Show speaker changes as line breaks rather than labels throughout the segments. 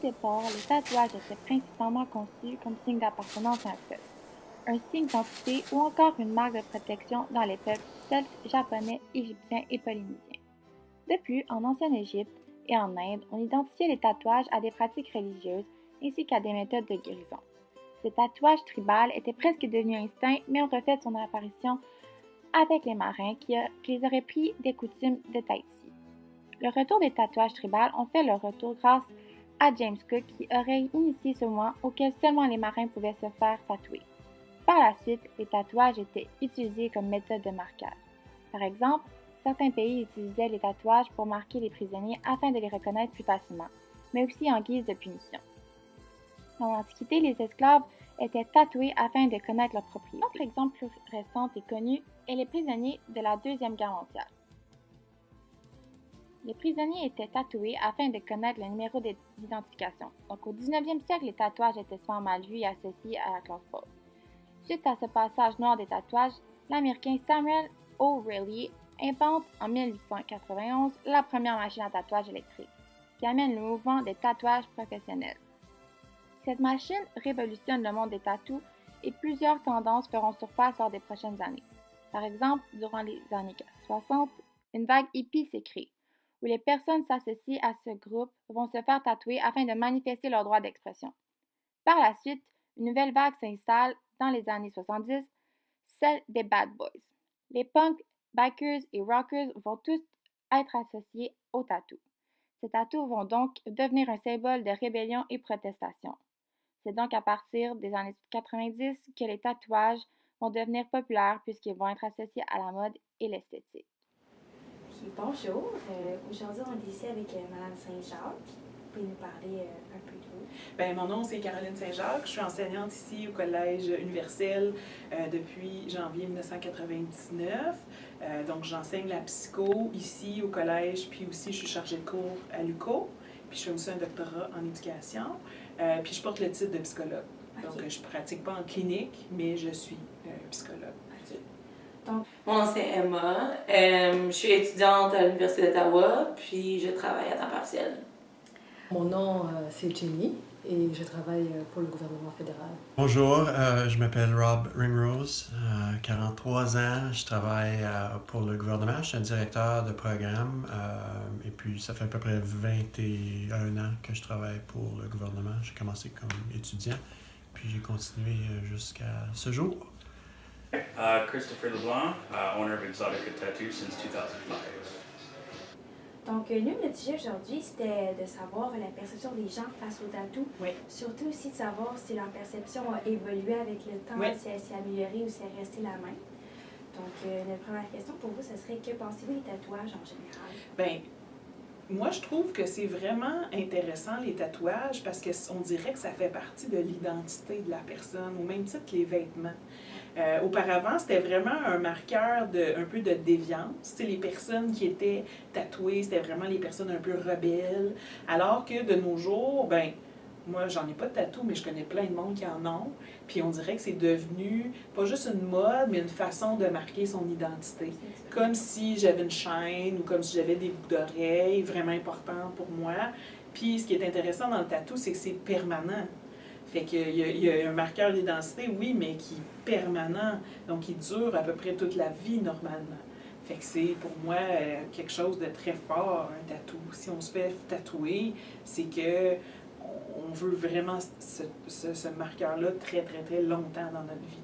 départ, les tatouages étaient principalement conçus comme signe d'appartenance à un peuple, un signe d'identité ou encore une marque de protection dans les peuples celtes, japonais, égyptiens et polynésiens. De plus, en ancienne Égypte et en Inde, on identifiait les tatouages à des pratiques religieuses ainsi qu'à des méthodes de guérison. Ce tatouage tribal était presque devenu instinct, mais on reflète son apparition avec les marins qui les auraient pris des coutumes de Tahiti. Le retour des tatouages tribales ont fait leur retour grâce à James Cook qui aurait initié ce mouvement auquel seulement les marins pouvaient se faire tatouer. Par la suite, les tatouages étaient utilisés comme méthode de marquage. Par exemple, certains pays utilisaient les tatouages pour marquer les prisonniers afin de les reconnaître plus facilement, mais aussi en guise de punition. Dans l'Antiquité, les esclaves étaient tatoués afin de connaître leurs propriétés. Un autre exemple plus récent et connu est les prisonniers de la Deuxième Guerre mondiale. Les prisonniers étaient tatoués afin de connaître le numéro d'identification. Donc au 19e siècle, les tatouages étaient souvent mal vus et associés à la classe pauvre. Suite à ce passage noir des tatouages, l'Américain Samuel O'Reilly invente en 1891 la première machine à tatouage électrique, qui amène le mouvement des tatouages professionnels. Cette machine révolutionne le monde des tatous et plusieurs tendances feront surface lors des prochaines années. Par exemple, durant les années 60, une vague hippie s'est créée, où les personnes s'associent à ce groupe vont se faire tatouer afin de manifester leur droit d'expression. Par la suite, une nouvelle vague s'installe dans les années 70, celle des Bad Boys. Les punks, bikers et rockers vont tous être associés aux tatous. Ces tatous vont donc devenir un symbole de rébellion et protestation. C'est donc à partir des années 90 que les tatouages vont devenir populaires puisqu'ils vont être associés à la mode et l'esthétique.
Puis bonjour, aujourd'hui on est ici avec Madame Saint-Jacques. Vous pouvez nous parler un peu de vous?
Bien, mon nom c'est Caroline Saint-Jacques. Je suis enseignante ici au Collège universel depuis janvier 1999. Donc j'enseigne la psycho ici au collège, puis aussi je suis chargée de cours à l'UQO. Puis je fais aussi un doctorat en éducation. Puis je porte le titre de psychologue.
Okay.
Donc je ne pratique pas en clinique, mais je suis psychologue.
OK. Donc,
mon nom c'est Emma. Je suis étudiante à l'Université d'Ottawa, puis je travaille à temps partiel.
Mon nom, c'est Jenny et je travaille pour le gouvernement fédéral.
Bonjour, je m'appelle Rob Ringrose, 43 ans, je travaille pour le gouvernement, je suis un directeur de programme et puis ça fait à peu près 21 ans que je travaille pour le gouvernement. J'ai commencé comme étudiant, puis j'ai continué jusqu'à ce jour.
Christopher LeBlanc, owner of Exotica Tattoo since 2005.
donc nous, notre sujet aujourd'hui, c'était de savoir la perception des gens face au tatou.
Oui.
Surtout aussi de savoir si leur perception a évolué avec le temps,
Oui.
si elle s'est améliorée ou si elle est restée la même. Donc, notre première question pour vous, ce serait que pensez-vous des tatouages en général?
Bien, moi, je trouve que c'est vraiment intéressant, les tatouages, parce qu'on dirait que ça fait partie de l'identité de la personne, au même titre que les vêtements. Auparavant, c'était vraiment un marqueur un peu de déviance. T'sais, les personnes qui étaient tatouées, c'était vraiment les personnes un peu rebelles. Alors que de nos jours, ben, moi, j'en ai pas de tatou, mais je connais plein de monde qui en ont. Puis on dirait que c'est devenu pas juste une mode, mais une façon de marquer son identité. Comme si j'avais une chaîne ou comme si j'avais des boucles d'oreilles vraiment importantes pour moi. Puis ce qui est intéressant dans le tatou, c'est que c'est permanent. Fait qu'il y a un marqueur d'identité, oui, mais qui est permanent. Donc, il dure à peu près toute la vie, normalement. Fait que c'est, pour moi, quelque chose de très fort, un tatou. Si on se fait tatouer, c'est que on veut vraiment ce marqueur-là très, très, très longtemps dans notre vie.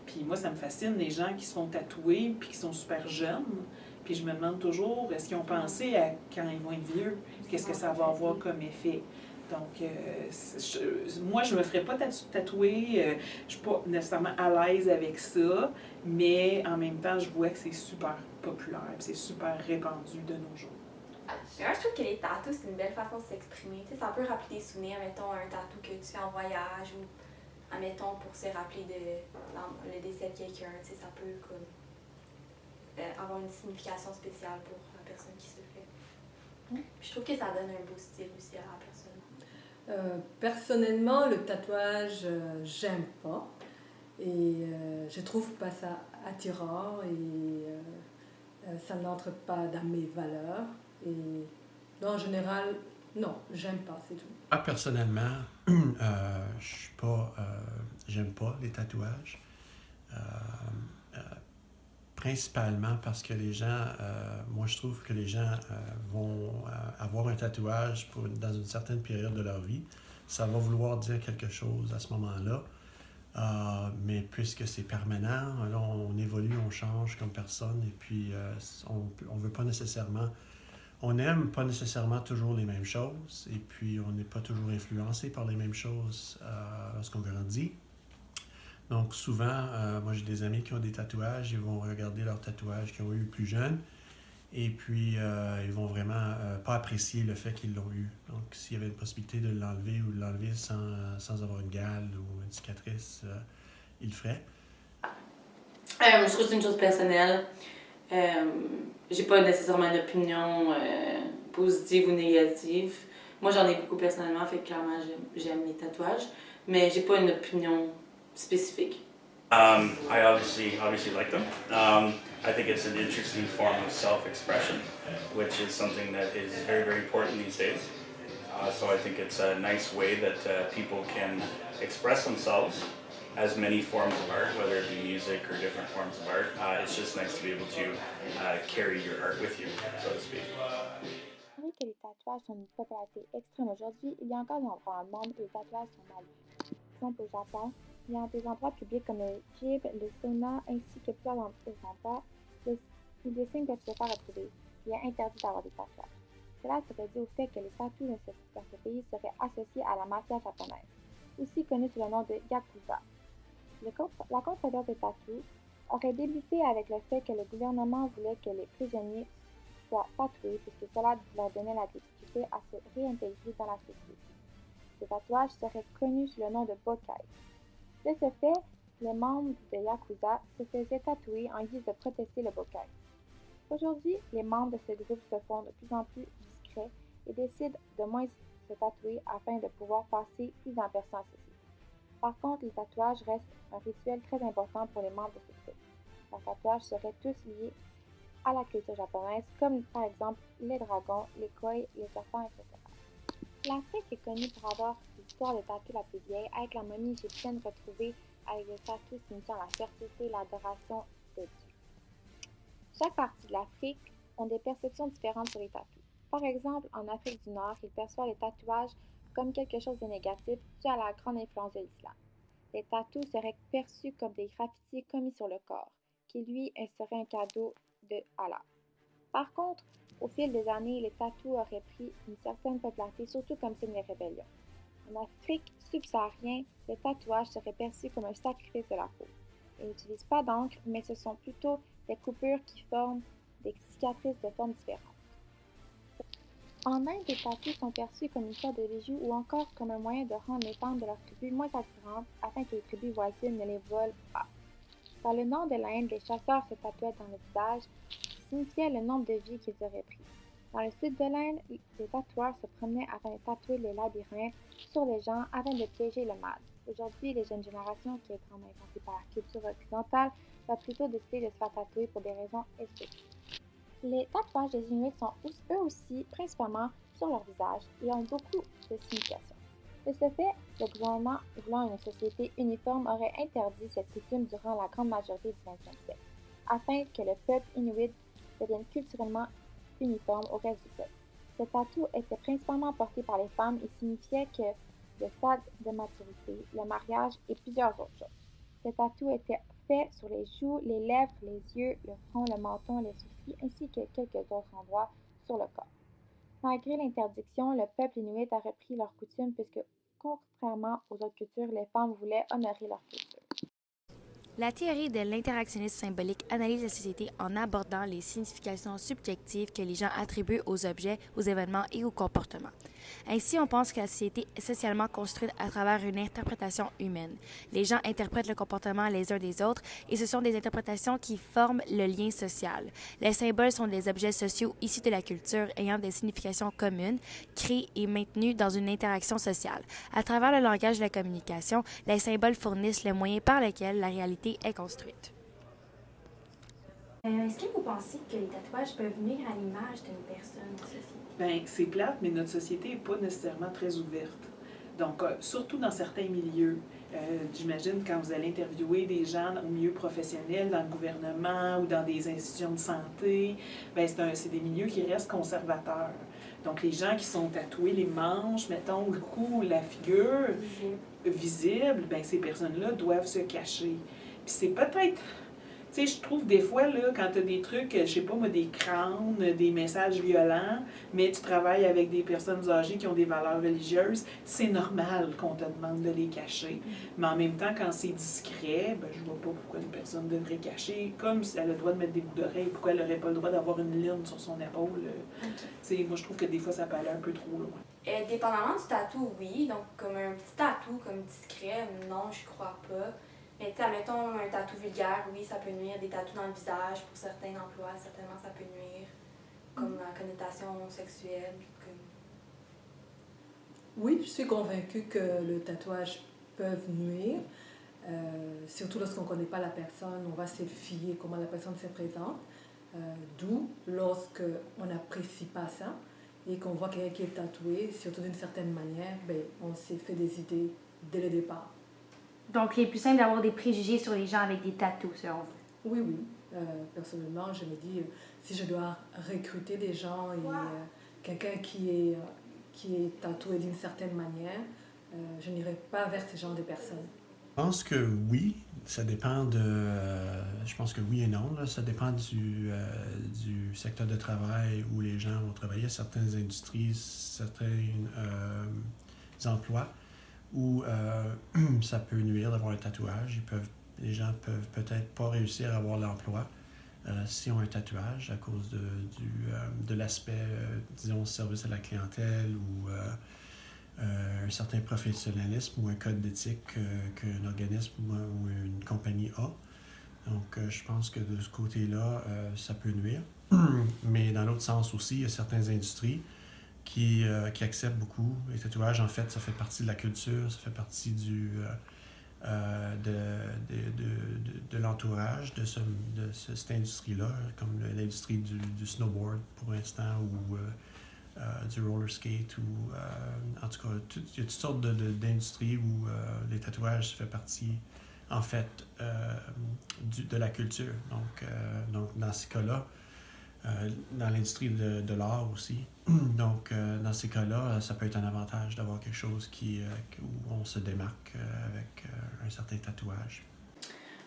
Puis moi, ça me fascine, les gens qui se font tatouer puis qui sont super jeunes. Puis je me demande toujours, est-ce qu'ils ont pensé à quand ils vont être vieux? Qu'est-ce que ça va avoir comme effet? Donc, moi, je ne me ferais pas tatouer, je ne suis pas nécessairement à l'aise avec ça, mais en même temps, je vois que c'est super populaire, c'est super répandu de nos jours.
Je trouve que les tatous, c'est une belle façon de s'exprimer. Tu sais, ça peut rappeler des souvenirs, mettons un tatou que tu fais en voyage ou, admettons, pour se rappeler le décès de quelqu'un. Tu sais, ça peut comme, avoir une signification spéciale pour la personne qui se le fait. Puis je trouve que ça donne un beau style aussi à la personne.
Personnellement, le tatouage, j'aime pas. Et je trouve pas ça attirant et ça n'entre pas dans mes valeurs. Et en général, Non, j'aime pas, c'est tout.
Personnellement, je suis pas, j'aime pas les tatouages. Euh, euh, Principalement parce que les gens, moi je trouve que les gens vont avoir un tatouage dans une certaine période de leur vie. Ça va vouloir dire quelque chose à ce moment-là. Mais puisque c'est permanent, là, on évolue, on change comme personne et puis on veut pas nécessairement, on n'aime pas nécessairement toujours les mêmes choses et puis on n'est pas toujours influencé par les mêmes choses lorsqu'on grandit. Donc souvent, moi j'ai des amis qui ont des tatouages, ils vont regarder leurs tatouages qu'ils ont eu plus jeunes et puis ils vont vraiment pas apprécier le fait qu'ils l'ont eu. Donc s'il y avait une possibilité de l'enlever ou de l'enlever sans avoir une gale ou une cicatrice, ils le feraient.
Je trouve que c'est une chose personnelle. J'ai pas nécessairement une opinion positive ou négative. Moi, j'en ai beaucoup personnellement, fait que clairement, j'aime les tatouages, mais j'ai pas une opinion spécifique.
I obviously like them. I think it's an interesting form of self-expression, which is something that is very, very important these days. So I think it's a nice way that people can express themselves as many forms of art, whether it be music or different forms of art. It's just nice to be able to carry your art with you, so to speak.
Malgré que les tatouages sont d'une popularité extrême aujourd'hui, il y a encore des endroits dans le monde où les tatouages sont mal vus. Par exemple, au Japon, il y a des endroits publics comme le gym, le sauna, ainsi que plusieurs autres endroits où les signes peuvent se faire retrouver. Il est interdit d'avoir des tatouages. Cela serait dû au fait que les tatous dans ce pays seraient associés à la mafia japonaise, aussi connue sous le nom de Yakuza. La controverse des tatous aurait débuté avec le fait que le gouvernement voulait que les prisonniers soient tatoués puisque cela leur donnait la difficulté à se réintégrer dans la société. Ces tatouages seraient connus sous le nom de bokai. De ce fait, les membres de Yakuza se faisaient tatouer en guise de protester le bokai. Aujourd'hui, les membres de ce groupe se font de plus en plus discrets et décident de moins se tatouer afin de pouvoir passer plus en personne à société. Par contre, les tatouages restent un rituel très important pour les membres de ce groupe. Les tatouages seraient tous liés à la culture japonaise, comme par exemple les dragons, les koi, les serpents, etc. L'Afrique est connue pour avoir l'histoire de tatous la plus vieille, avec la momie égyptienne retrouvée avec des tatous signifiant la fertilité et l'adoration de Dieu. Chaque partie de l'Afrique a des perceptions différentes sur les tatous. Par exemple, en Afrique du Nord, ils perçoivent les tatouages comme quelque chose de négatif dû à la grande influence de l'islam. Les tatous seraient perçus comme des graffitis commis sur le corps, qui lui serait un cadeau de Allah. Par contre, au fil des années, les tatous auraient pris une certaine popularité, surtout comme signe de rébellion. En Afrique subsaharienne, le tatouage serait perçu comme un sacrifice de la peau. Ils n'utilisent pas d'encre, mais ce sont plutôt des coupures qui forment des cicatrices de formes différentes. En Inde, les tatous sont perçus comme une sorte de bijou ou encore comme un moyen de rendre les femmes de leur tribu moins attirantes afin que les tribus voisines ne les volent pas. Dans le nord de l'Inde, les chasseurs se tatouaient dans le visage, qui signifiait le nombre de vies qu'ils auraient pris. Dans le sud de l'Inde, les tatoueurs se promenaient afin de tatouer les labyrinthes sur les gens afin de piéger le mal. Aujourd'hui, les jeunes générations, qui est grandement influencée par la culture occidentale, vont plutôt décider de se faire tatouer pour des raisons esthétiques. Les tatouages des Inuits sont eux aussi principalement sur leur visage et ont beaucoup de significations. De ce fait, le gouvernement, voulant une société uniforme, aurait interdit cette coutume durant la grande majorité du XXe siècle, afin que le peuple inuit devienne culturellement uniforme au reste du peuple. Ce tatou était principalement porté par les femmes et signifiait que le stade de maturité, le mariage et plusieurs autres choses. Ce tatou était fait sur les joues, les lèvres, les yeux, le front, le menton, les sourcils, ainsi que quelques autres endroits sur le corps. Malgré l'interdiction, le peuple inuit a repris leurs coutumes puisque, contrairement aux autres cultures, les femmes voulaient honorer leur culture.
La théorie de l'interactionnisme symbolique analyse la société en abordant les significations subjectives que les gens attribuent aux objets, aux événements et aux comportements. Ainsi, on pense que la société est socialement construite à travers une interprétation humaine. Les gens interprètent le comportement les uns des autres et ce sont des interprétations qui forment le lien social. Les symboles sont des objets sociaux issus de la culture ayant des significations communes, créés et maintenus dans une interaction sociale. À travers le langage de la communication, les symboles fournissent le moyen par lequel la réalité est construite.
Est-ce que vous pensez que les tatouages peuvent nuire à l'image d'une personne en société?
Bien, c'est plate, mais notre société n'est pas nécessairement très ouverte. Donc, surtout dans certains milieux. J'imagine quand vous allez interviewer des gens au milieu professionnel, dans le gouvernement ou dans des institutions de santé, bien, c'est des milieux qui restent conservateurs. Donc, les gens qui sont tatoués les manches, mettons, le cou, la figure, visible, bien, ces personnes-là doivent se cacher. Puis c'est peut-être... Tu sais, je trouve des fois, là, quand tu as des trucs, je sais pas moi, des crânes, des messages violents, mais tu travailles avec des personnes âgées qui ont des valeurs religieuses, c'est normal qu'on te demande de les cacher. Mais en même temps, quand c'est discret, ben, je vois pas pourquoi une personne devrait cacher. Comme si elle a le droit de mettre des boucles d'oreilles, pourquoi elle n'aurait pas le droit d'avoir une lune sur son épaule. Tu sais, moi, je trouve que des fois, ça peut aller un peu trop loin.
Dépendamment du tatou, oui. Donc, comme un petit tatou, comme discret, non, je crois pas. Mais tu sais, mettons un tatou vulgaire, oui, ça peut nuire. Des tatous dans le visage, pour certains emplois, certainement, ça peut nuire. Comme la connotation sexuelle.
Oui, je suis convaincue que le tatouage peut nuire. Surtout lorsqu'on ne connaît pas la personne, on va se fier comment la personne se présente. D'où, lorsqu'on n'apprécie pas ça et qu'on voit quelqu'un qui est tatoué, surtout d'une certaine manière, ben, on s'est fait des idées dès le départ.
Donc, il est plus simple d'avoir des préjugés sur les gens avec des tatous, selon vous?
Oui, oui. Personnellement, je me dis, si je dois recruter des gens et quelqu'un qui est tatoué d'une certaine manière, je n'irai pas vers ce genre de personnes.
Je pense que oui, ça dépend de... je pense que oui et non. Là, ça dépend du secteur de travail où les gens vont travailler. Certaines industries, certains emplois où ça peut nuire d'avoir un tatouage. Les gens peuvent peut-être pas réussir à avoir l'emploi s'ils ont un tatouage à cause de l'aspect, disons, service à la clientèle ou un certain professionnalisme ou un code d'éthique qu'un organisme ou une compagnie a. Donc, je pense que de ce côté-là, ça peut nuire. Mais dans l'autre sens aussi, il y a certaines industries qui acceptent beaucoup les tatouages. En fait, ça fait partie de la culture, ça fait partie de l'entourage de cette industrie-là, comme l'industrie du snowboard pour l'instant, ou du roller skate, ou en tout cas, il y a toutes sortes d'industries où les tatouages fait partie, en fait, de la culture. Donc dans ces cas-là, dans l'industrie de l'art aussi. Donc, dans ces cas-là, ça peut être un avantage d'avoir quelque chose où on se démarque avec un certain tatouage.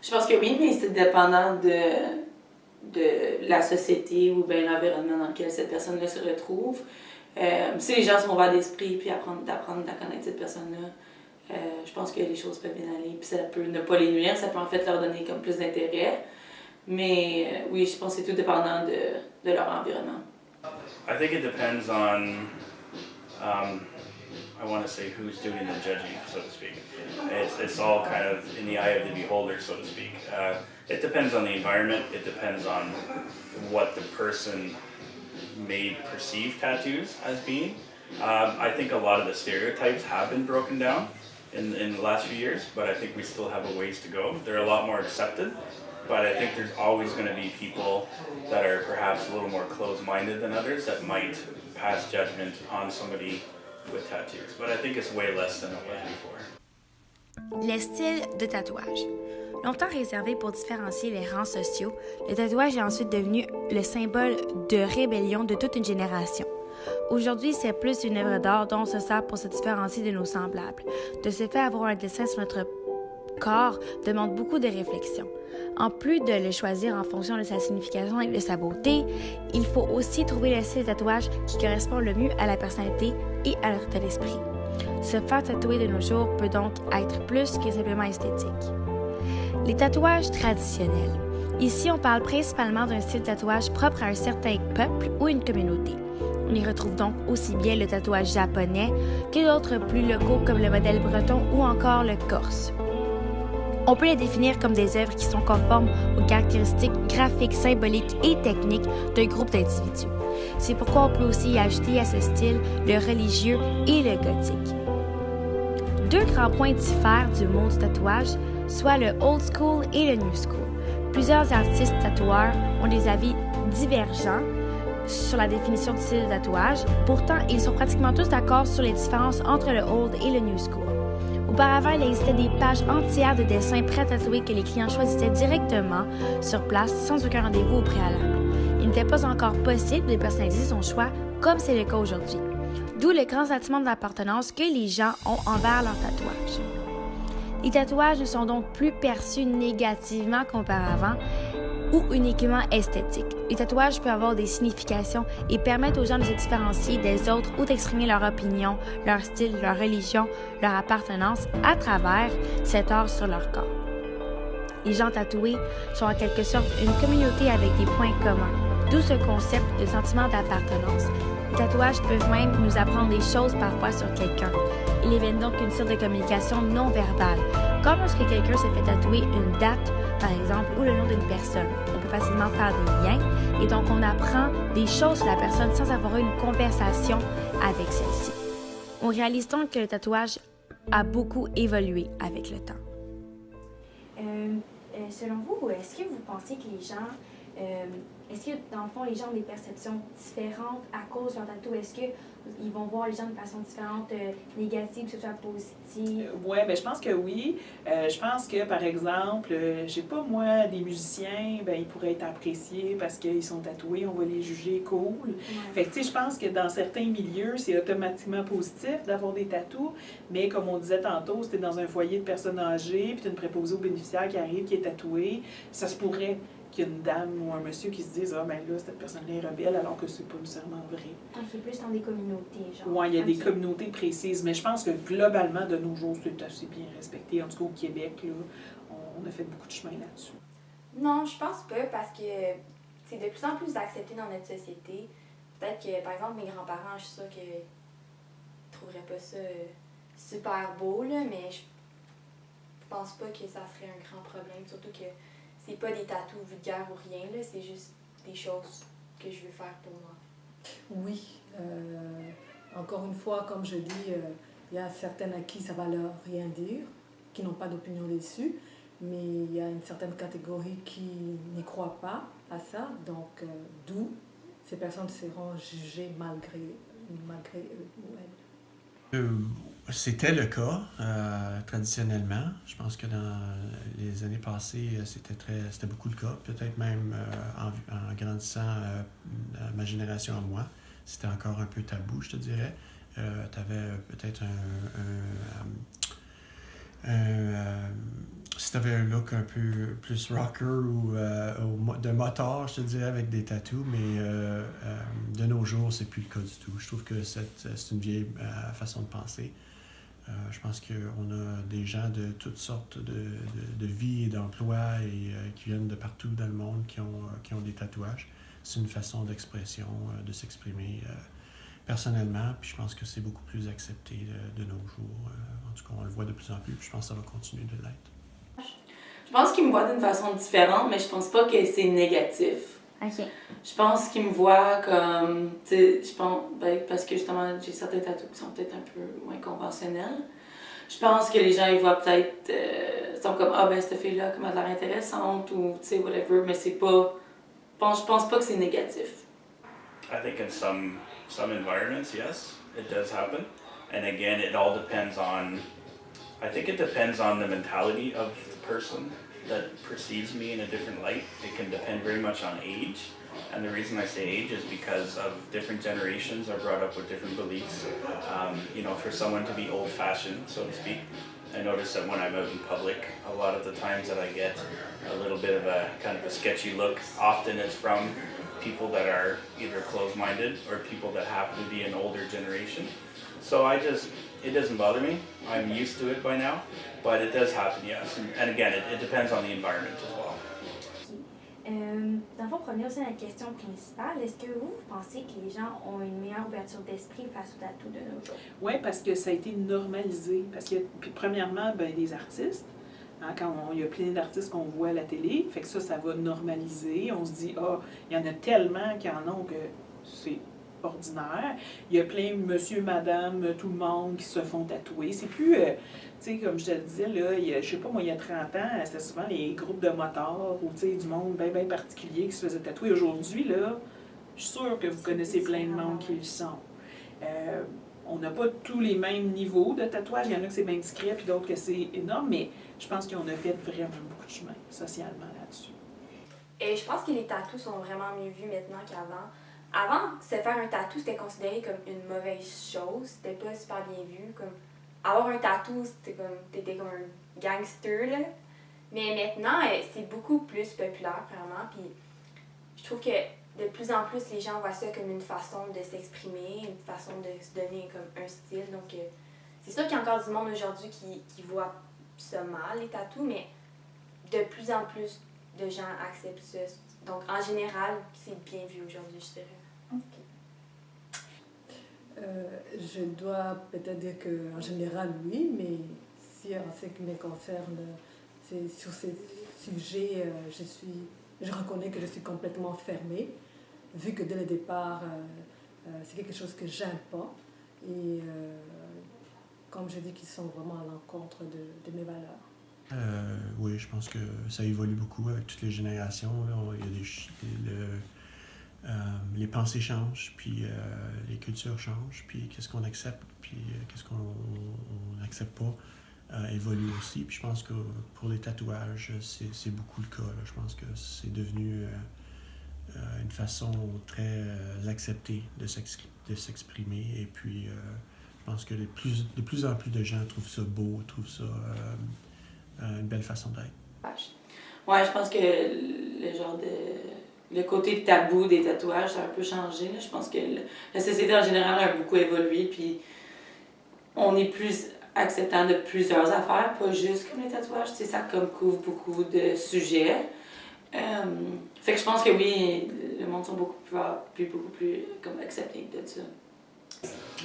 Je pense que oui, mais c'est dépendant de la société ou bien l'environnement dans lequel cette personne-là se retrouve. Si les gens sont ouverts d'esprit puis d'apprendre à connaître cette personne-là, je pense que les choses peuvent bien aller. Puis ça peut ne pas les nuire, ça peut en fait leur donner comme plus d'intérêt. Mais oui, je pense que c'est tout dépendant de leur environnement.
I think it depends on, I want to say who's doing the judging, so to speak. It's all kind of in the eye of the beholder, so to speak. It depends on the environment. It depends on what the person may perceive tattoos as being. I think a lot of the stereotypes have been broken down in the last few years, but I think we still have a ways to go. They're a lot more accepted. But I think there's always going to be people that are perhaps a little more closed-minded than others that might pass judgment on somebody with tattoos. But I think it's way less than it was before.
Les styles de tatouage. Longtemps réservé pour différencier les rangs sociaux, le tatouage est ensuite devenu le symbole de rébellion de toute une génération. Aujourd'hui, c'est plus une œuvre d'art dont on se sert pour se différencier de nos semblables. De ce fait, avoir un dessin sur notre corps demande beaucoup de réflexion. En plus de le choisir en fonction de sa signification et de sa beauté, il faut aussi trouver le style de tatouage qui correspond le mieux à la personnalité et à notre état d'esprit. Se faire tatouer de nos jours peut donc être plus que simplement esthétique. Les tatouages traditionnels. Ici, on parle principalement d'un style de tatouage propre à un certain peuple ou une communauté. On y retrouve donc aussi bien le tatouage japonais que d'autres plus locaux comme le modèle breton ou encore le corse. On peut les définir comme des œuvres qui sont conformes aux caractéristiques graphiques, symboliques et techniques d'un groupe d'individus. C'est pourquoi on peut aussi y ajouter à ce style le religieux et le gothique. Deux grands points diffèrent du monde du tatouage, soit le old school et le new school. Plusieurs artistes tatoueurs ont des avis divergents sur la définition du style de tatouage. Pourtant, ils sont pratiquement tous d'accord sur les différences entre le old et le new school. Auparavant, il existait des pages entières de dessins prêts à tatouer que les clients choisissaient directement sur place sans aucun rendez-vous au préalable. Il n'était pas encore possible de personnaliser son choix comme c'est le cas aujourd'hui. D'où le grand sentiment d'appartenance que les gens ont envers leur tatouage. Les tatouages ne sont donc plus perçus négativement qu'auparavant ou uniquement esthétiques. Les tatouages peuvent avoir des significations et permettre aux gens de se différencier des autres ou d'exprimer leur opinion, leur style, leur religion, leur appartenance à travers cet art sur leur corps. Les gens tatoués sont en quelque sorte une communauté avec des points communs, d'où ce concept de sentiment d'appartenance. Les tatouages peuvent même nous apprendre des choses parfois sur quelqu'un. Ils évitent donc une sorte de communication non verbale, comme lorsque quelqu'un s'est fait tatouer une date, par exemple, ou le nom d'une personne. On peut facilement faire des liens et donc on apprend des choses sur la personne sans avoir eu une conversation avec celle-ci. On réalise donc que le tatouage a beaucoup évolué avec le temps.
Selon vous, est-ce que vous pensez que les gens, est-ce que dans le fond, les gens ont des perceptions différentes à cause de leur tatou? Est-ce qu'ils vont voir les gens de façon différente, négative, que ce soit positive?
Oui, ben, je pense que oui. Je pense que, par exemple, je sais pas moi, des musiciens, ben, ils pourraient être appréciés parce qu'ils sont tatoués, on va les juger cool.
Ouais.
Fait que, tu sais, je pense que dans certains milieux, c'est automatiquement positif d'avoir des tatous, mais comme on disait tantôt, si t'es dans un foyer de personnes âgées, puis t'as une préposée aux bénéficiaires qui arrive, qui est tatouée, ça se pourrait qu'il y ait une dame ou un monsieur qui se dise « Ah, ben là, cette personne-là est rebelle », alors que c'est pas nécessairement vrai.
Ok, plus dans des communautés, genre.
Oui, il y a des
Ok.
communautés précises, mais je pense que globalement, de nos jours, c'est assez bien respecté. En tout cas, au Québec, là, on a fait beaucoup de chemin là-dessus.
Non, je pense pas parce que c'est de plus en plus accepté dans notre société. Peut-être que, par exemple, mes grands-parents, je suis sûre qu'ils trouveraient pas ça super beau, là, mais je pense pas que ça serait un grand problème. Surtout que c'est pas des tatous vulgaires ou rien, là, c'est juste des choses que je veux faire pour moi.
Oui, encore une fois, comme je dis, il y a certaines à qui ça va leur rien dire, qui n'ont pas d'opinion dessus, mais il y a une certaine catégorie qui n'y croit pas à ça, donc d'où ces personnes seront jugées malgré eux ou elles.
C'était le cas traditionnellement. Je pense que dans les années passées, c'était beaucoup le cas. Peut-être même en grandissant ma génération à moi, c'était encore un peu tabou, je te dirais. Tu avais peut-être si tu avais un look un peu plus rocker ou de motard, je te dirais, avec des tatous, mais de nos jours, c'est plus le cas du tout. Je trouve que c'est une vieille façon de penser. Je pense qu'on a des gens de toutes sortes de vies et d'emplois et qui viennent de partout dans le monde qui ont des tatouages. C'est une façon d'expression, de s'exprimer personnellement, puis je pense que c'est beaucoup plus accepté de nos jours. En tout cas, on le voit de plus en plus, puis je pense que ça va continuer de l'être.
Je pense qu'ils me voient d'une façon différente, mais je pense pas que c'est négatif.
OK.
Je pense qu'ils me voient comme, tu sais, je pense, parce que justement, j'ai certains tatous qui sont peut-être un peu moins conventionnels. Je pense que les gens, ils voient peut-être, sont comme, ah ben, cette fille-là, comment elle a l'air intéressante, ou, tu sais, whatever, mais c'est pas, je pense pas que c'est négatif.
I think in some environments, yes, it does happen. And again, it all depends on, I think it depends on the mentality of the person that perceives me in a different light. It can depend very much on age. And the reason I say age is because of different generations are brought up with different beliefs. You know, for someone to be old-fashioned, so to speak, I notice that when I'm out in public, a lot of the times that I get a little bit of a kind of a sketchy look, often it's from people that are either closed-minded or people that happen to be an older generation. So it doesn't bother me. I'm used to it by now, but it does happen, yes. And again, it depends on the environment as well.
Dans le fond, pour revenir aussi à la question principale, est-ce que vous pensez que les gens ont une meilleure ouverture d'esprit face au tatou de nos jours?
Oui, parce que ça a été normalisé. Parce que, puis, premièrement, ben, des artistes. Hein, il y a plein d'artistes qu'on voit à la télé, fait que ça va normaliser. On se dit, ah, il y en a tellement qui en ont que c'est ordinaire. Il y a plein de monsieur, madame, tout le monde qui se font tatouer. C'est plus, tu sais, comme je te disais, là, je sais pas, moi, il y a 30 ans, c'était souvent les groupes de motards ou, tu sais, du monde bien particulier qui se faisait tatouer. Aujourd'hui, là, je suis sûre que vous connaissez plein de monde qui le sont. On n'a pas tous les mêmes niveaux de tatouage. Il y en a que c'est bien discret, puis d'autres que c'est énorme, mais je pense qu'on a fait vraiment beaucoup de chemin socialement là-dessus.
Et je pense que les tatous sont vraiment mieux vus maintenant qu'avant. Avant, se faire un tatou, c'était considéré comme une mauvaise chose. C'était pas super bien vu. Comme, avoir un tatou, t'étais comme un gangster, là. Mais maintenant, c'est beaucoup plus populaire, vraiment. Puis je trouve que de plus en plus, les gens voient ça comme une façon de s'exprimer, une façon de se donner comme un style. Donc, c'est sûr qu'il y a encore du monde aujourd'hui qui voit ça mal, les tatous, mais de plus en plus de gens acceptent ça. Donc, en général, c'est bien vu aujourd'hui, je dirais.
Je dois peut-être dire qu'en général, oui, mais si en ce qui me concerne, c'est sur ces sujets, je reconnais que je suis complètement fermée, vu que dès le départ, c'est quelque chose que j'aime pas. Et comme je dis, qu'ils sont vraiment à l'encontre de mes valeurs.
Oui, je pense que ça évolue beaucoup avec toutes les générations. Là. Il y a les pensées changent, puis les cultures changent, puis qu'est-ce qu'on accepte, puis qu'est-ce qu'on n'accepte pas évolue aussi. Puis je pense que pour les tatouages, c'est beaucoup le cas. Là. Je pense que c'est devenu une façon très acceptée de s'exprimer. Et puis, je pense que de plus en plus de gens trouvent ça beau, trouvent ça une belle façon d'être.
Ouais, je pense que le côté tabou des tatouages, ça a un peu changé. Là. Je pense que la société en général a beaucoup évolué, puis on est plus acceptant de plusieurs affaires, pas juste comme les tatouages. Tu sais, ça comme couvre beaucoup de sujets. Fait que je pense que oui, le monde sont beaucoup plus comme acceptés de ça.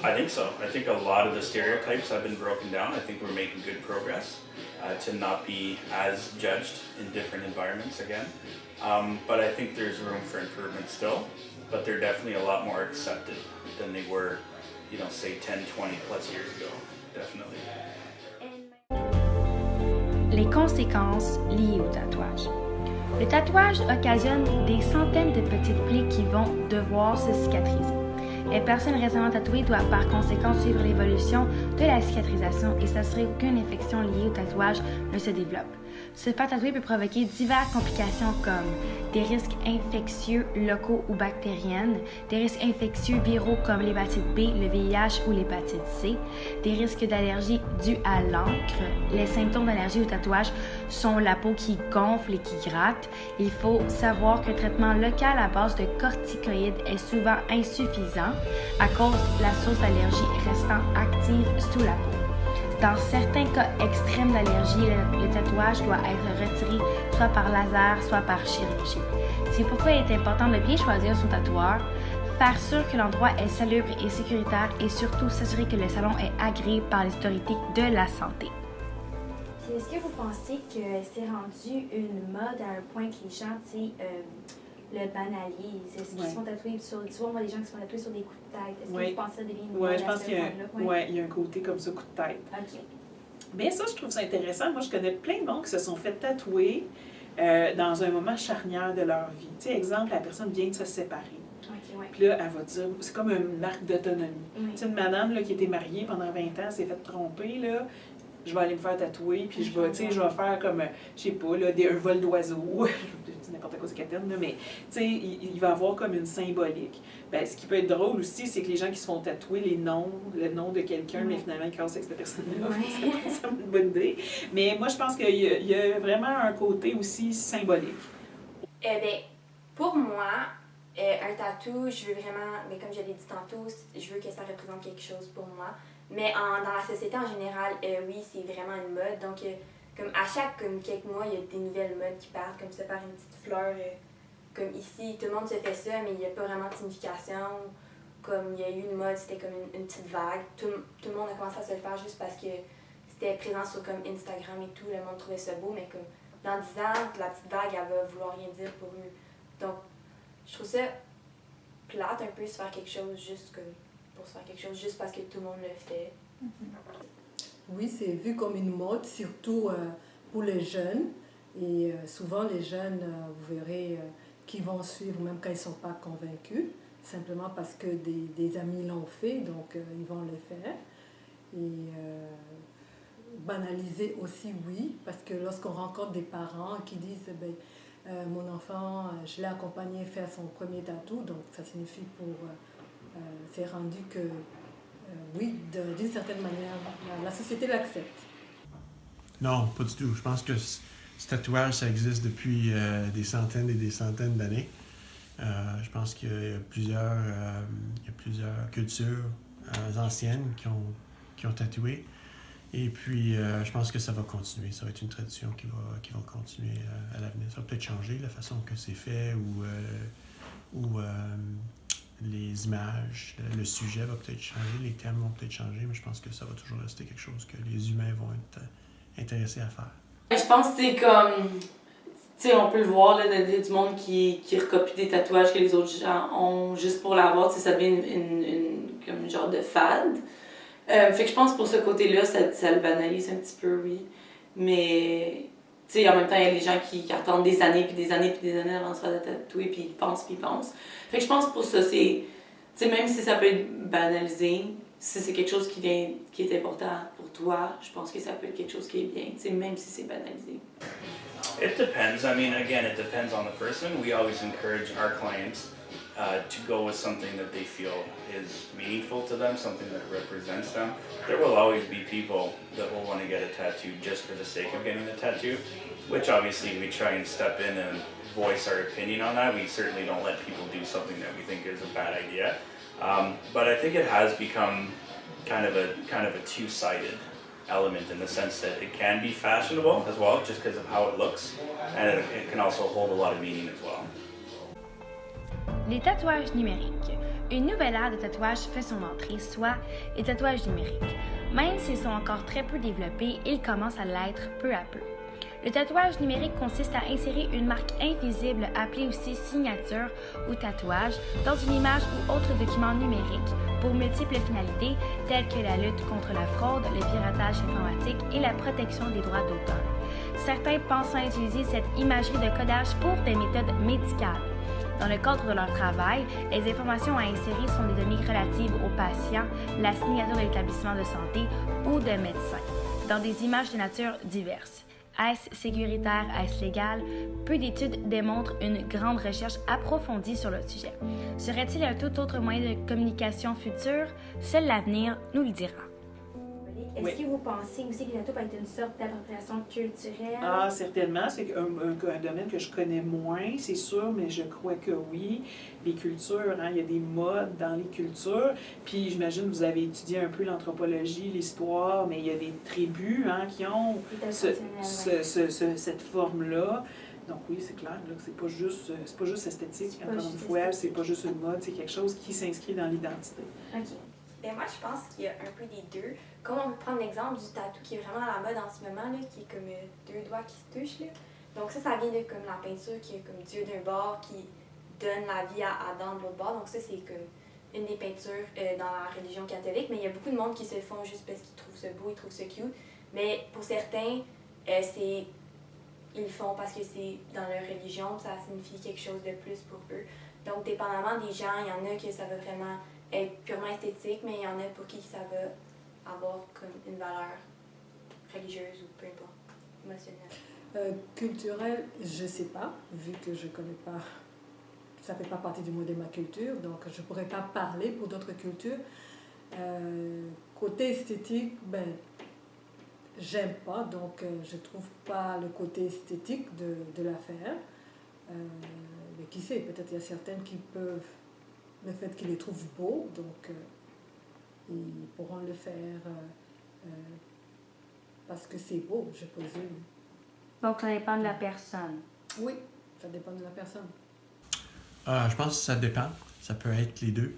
I think so. I think a lot of the stereotypes have been broken down. I think we're making good progress to not be as judged in different environments again. But I think there's room for improvement still. But they're definitely a lot more accepted than they were, say 10, 20 plus years ago. Definitely.
Les conséquences liées au tatouage. Le tatouage occasionne des centaines de petites plaies qui vont devoir se cicatriser. Les personnes récemment tatouées doivent par conséquent suivre l'évolution de la cicatrisation et s'assurer qu'aucune infection liée au tatouage ne se développe. Se faire tatouer peut provoquer diverses complications comme des risques infectieux locaux ou bactériennes, des risques infectieux viraux comme l'hépatite B, le VIH ou l'hépatite C, des risques d'allergie dus à l'encre. Les symptômes d'allergie au tatouage sont la peau qui gonfle et qui gratte. Il faut savoir qu'un traitement local à base de corticoïdes est souvent insuffisant à cause de la source d'allergie restant active sous la peau. Dans certains cas extrêmes d'allergie, le tatouage doit être retiré soit par laser, soit par chirurgie. C'est pourquoi il est important de bien choisir son tatoueur, faire sûr que l'endroit est salubre et sécuritaire et surtout s'assurer que le salon est agréé par les autorités de la santé.
Est-ce que vous pensez que c'est rendu une mode à un point que les gens, le banalisent? Est-ce qu'ils se font tatouer sur... Souvent, on voit des gens qui se font tatouer sur des coups de tête. Est-ce que vous pensez que ça devient une mode à ce point-là?
Il y a un côté comme ça, coup de tête.
OK.
Mais ça, je trouve ça intéressant. Moi, je connais plein de monde qui se sont fait tatouer dans un moment charnière de leur vie. Tu sais, exemple, la personne vient de se séparer.
Okay, ouais.
Puis là, elle va dire, c'est comme une marque d'autonomie.
Oui.
Tu sais, une madame là, qui était mariée pendant 20 ans, s'est fait tromper, là. Je vais aller me faire tatouer, puis je vais faire comme, je sais pas, là, un vol d'oiseau. C'est n'importe quoi, c'est caterne, là, mais tu sais, il va avoir comme une symbolique. Ben, ce qui peut être drôle aussi, c'est que les gens qui se font tatouer le nom de quelqu'un, mais finalement, ils cassent avec cette personne-là. C'est une bonne idée. Mais moi, je pense qu'il y a vraiment un côté aussi symbolique.
Eh bien, pour moi, un tatou, je veux vraiment, mais comme je l'ai dit tantôt, je veux que ça représente quelque chose pour moi. Mais dans la société en général, oui, c'est vraiment une mode. Donc, comme à chaque quelques mois, il y a des nouvelles modes qui partent, comme se faire une petite fleur. Comme ici, tout le monde se fait ça, mais il n'y a pas vraiment de signification. Comme il y a eu une mode, c'était comme une petite vague. Tout le monde a commencé à se le faire juste parce que c'était présent sur comme Instagram et tout. Le monde trouvait ça beau, mais comme dans 10 ans, la petite vague, elle va vouloir rien dire pour eux. Donc, je trouve ça plate un peu se faire quelque chose juste comme pour se faire quelque chose juste parce que tout le monde le fait.
Oui, c'est vu comme une mode, surtout pour les jeunes. Et souvent, les jeunes, vous verrez, qui vont suivre même quand ils ne sont pas convaincus, simplement parce que des amis l'ont fait, donc ils vont le faire. Et banaliser aussi, oui, parce que lorsqu'on rencontre des parents qui disent ben, mon enfant, je l'ai accompagné faire son premier tatou, donc ça signifie c'est rendu que, oui, d'une certaine manière, la société l'accepte.
Non, pas du tout. Je pense que ce tatouage, ça existe depuis des centaines et des centaines d'années. Je pense qu'il y a plusieurs cultures anciennes qui ont tatoué. Et puis, je pense que ça va continuer. Ça va être une tradition qui va continuer à l'avenir. Ça va peut-être changer la façon que c'est fait ou les images, le sujet va peut-être changer, les thèmes vont peut-être changer, mais je pense que ça va toujours rester quelque chose que les humains vont être intéressés à faire.
Je pense que c'est comme... Tu sais, on peut le voir, là, il y a du monde qui recopie des tatouages que les autres gens ont juste pour l'avoir. Tu sais, ça devient comme une genre de fad. Fait que je pense que pour ce côté-là, ça le banalise un petit peu, oui. Mais, tu sais, en même temps, il y a des gens qui attendent des années, puis des années, puis des années avant de se faire tatouer, puis ils pensent, puis ils pensent. Fait que je pense que pour ça, c'est... Tu sais, même si ça peut être banalisé, si c'est quelque chose qui est important pour toi, je pense que ça peut être quelque chose qui est bien, tu sais, même si c'est banalisé.
It depends. I mean, again, it depends on the person. We always encourage our clients to go with something that they feel is meaningful to them, something that represents them. There will always be people that will want to get a tattoo just for the sake of getting the tattoo, which obviously we try and step in and voice our opinion on that. We certainly don't let people do something that we think is a bad idea. But I think it has become kind of a two-sided element in the sense that it can be fashionable as well, just because of how it looks, and it can also hold a lot of meaning as well.
Les tatouages numériques. Une nouvelle ère de tatouage fait son entrée, soit les tatouages numériques. Même s'ils sont encore très peu développés, ils commencent à l'être peu à peu. Le tatouage numérique consiste à insérer une marque invisible appelée aussi signature ou tatouage dans une image ou autre document numérique pour multiples finalités telles que la lutte contre la fraude, le piratage informatique et la protection des droits d'auteur. Certains pensent à utiliser cette imagerie de codage pour des méthodes médicales. Dans le cadre de leur travail, les informations à insérer sont des données relatives aux patients, la signature de l'établissement de santé ou de médecins, dans des images de nature diverses. Est-ce sécuritaire? Est-ce légal? Peu d'études démontrent une grande recherche approfondie sur le sujet. Serait-il un tout autre moyen de communication futur? Seul l'avenir nous le dira.
Est-ce que vous pensez aussi que le tatou peut être une sorte d'appropriation culturelle?
Ah, certainement. C'est un domaine que je connais moins, c'est sûr, mais je crois que oui. Les cultures, hein, il y a des modes dans les cultures. Puis j'imagine que vous avez étudié un peu l'anthropologie, l'histoire, mais il y a des tribus hein, qui ont cette forme-là. Donc oui, c'est clair là, que c'est pas juste esthétique, encore une fois, c'est pas juste une mode, c'est quelque chose qui s'inscrit dans l'identité.
OK.
Ben moi, je pense qu'il y a un peu des deux. Comme on peut prendre l'exemple du tatou qui est vraiment à la mode en ce moment, là, qui est comme deux doigts qui se touchent. Là. Donc ça vient de comme la peinture qui est comme Dieu d'un bord qui donne la vie à Adam de l'autre bord. Donc ça, c'est comme une des peintures dans la religion catholique. Mais il y a beaucoup de monde qui se le font juste parce qu'ils trouvent ça beau, ils trouvent ça cute. Mais pour certains, ils le font parce que c'est dans leur religion, ça signifie quelque chose de plus pour eux. Donc dépendamment des gens, il y en a que ça va vraiment être purement esthétique, mais il y en a pour qui ça va avoir comme une valeur religieuse ou peu importe, émotionnelle.
Culturel, je ne sais pas, vu que je ne connais pas, ça ne fait pas partie du mot de ma culture, donc je ne pourrais pas parler pour d'autres cultures. Côté esthétique, ben, j'aime pas, donc je ne trouve pas le côté esthétique de l'affaire. Mais qui sait, peut-être il y a certaines qui peuvent, le fait qu'ils les trouvent beaux, donc ils pourront le faire parce que c'est beau, je présume.
Donc, ça dépend de la personne.
Oui, ça dépend de la personne.
Je pense que ça dépend. Ça peut être les deux.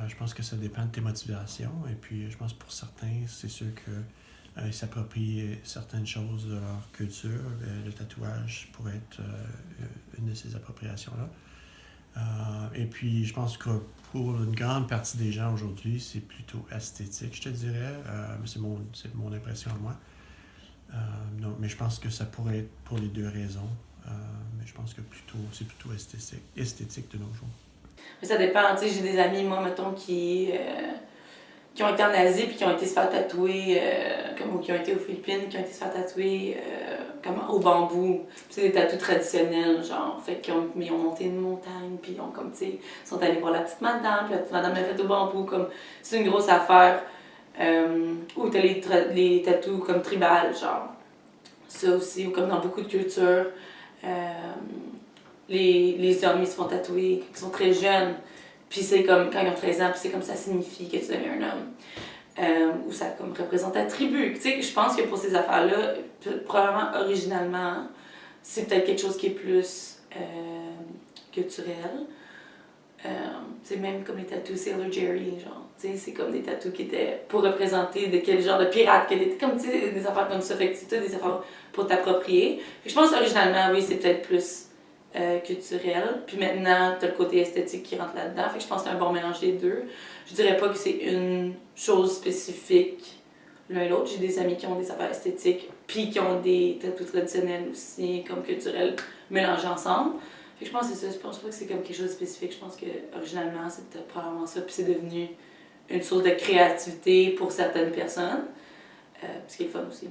Je pense que ça dépend de tes motivations. Et puis, je pense que pour certains, c'est sûr qu'ils s'approprient certaines choses de leur culture. Le tatouage pourrait être une de ces appropriations-là. Et puis, je pense que pour une grande partie des gens aujourd'hui, c'est plutôt esthétique, je te dirais. C'est mon impression à moi. Non, mais je pense que ça pourrait être pour les deux raisons. Mais je pense que c'est plutôt esthétique de nos jours.
Mais ça dépend, tu sais, j'ai des amis, moi, mettons, qui ont été en Asie puis qui ont été se faire tatouer, ou qui ont été aux Philippines, qui ont été se faire tatouer comme au bambou. C'est des tatous traditionnels, genre. Fait qu'ils ont monté une montagne, puis ils ont comme, tu sais, sont allés voir la petite madame, puis la petite madame l'a fait au bambou, comme, c'est une grosse affaire. Ou t'as les tatous comme tribales, genre. Ça aussi, ou comme dans beaucoup de cultures. Les hommes, ils se font tatouer quand ils sont très jeunes. Puis c'est comme quand ils ont 13 ans, puis c'est comme ça signifie que tu deviens un homme. Ou ça comme représente ta tribu. Tu sais, je pense que pour ces affaires-là, probablement originalement, c'est peut-être quelque chose qui est plus culturel. Tu sais, même comme les tatous Sailor Jerry, genre. Tu sais, c'est comme des tatous qui étaient pour représenter de quel genre de pirate, qui étaient comme, tu sais, des affaires comme ça. Fait que c'est des affaires pour t'approprier. Je pense originalement, oui, c'est peut-être plus culturel. Puis maintenant, t'as le côté esthétique qui rentre là-dedans. Fait que je pense que c'est un bon mélange des deux. Je dirais pas que c'est une chose spécifique l'un et l'autre. J'ai des amis qui ont des affaires esthétiques, puis qui ont des tatous traditionnels aussi, comme culturels, mélangés ensemble. Fait que je pense que c'est ça. Je pense pas que c'est comme quelque chose de spécifique. Je pense que originalement, c'était probablement ça. Puis c'est devenu une source de créativité pour certaines personnes. Ce qui est le fun aussi.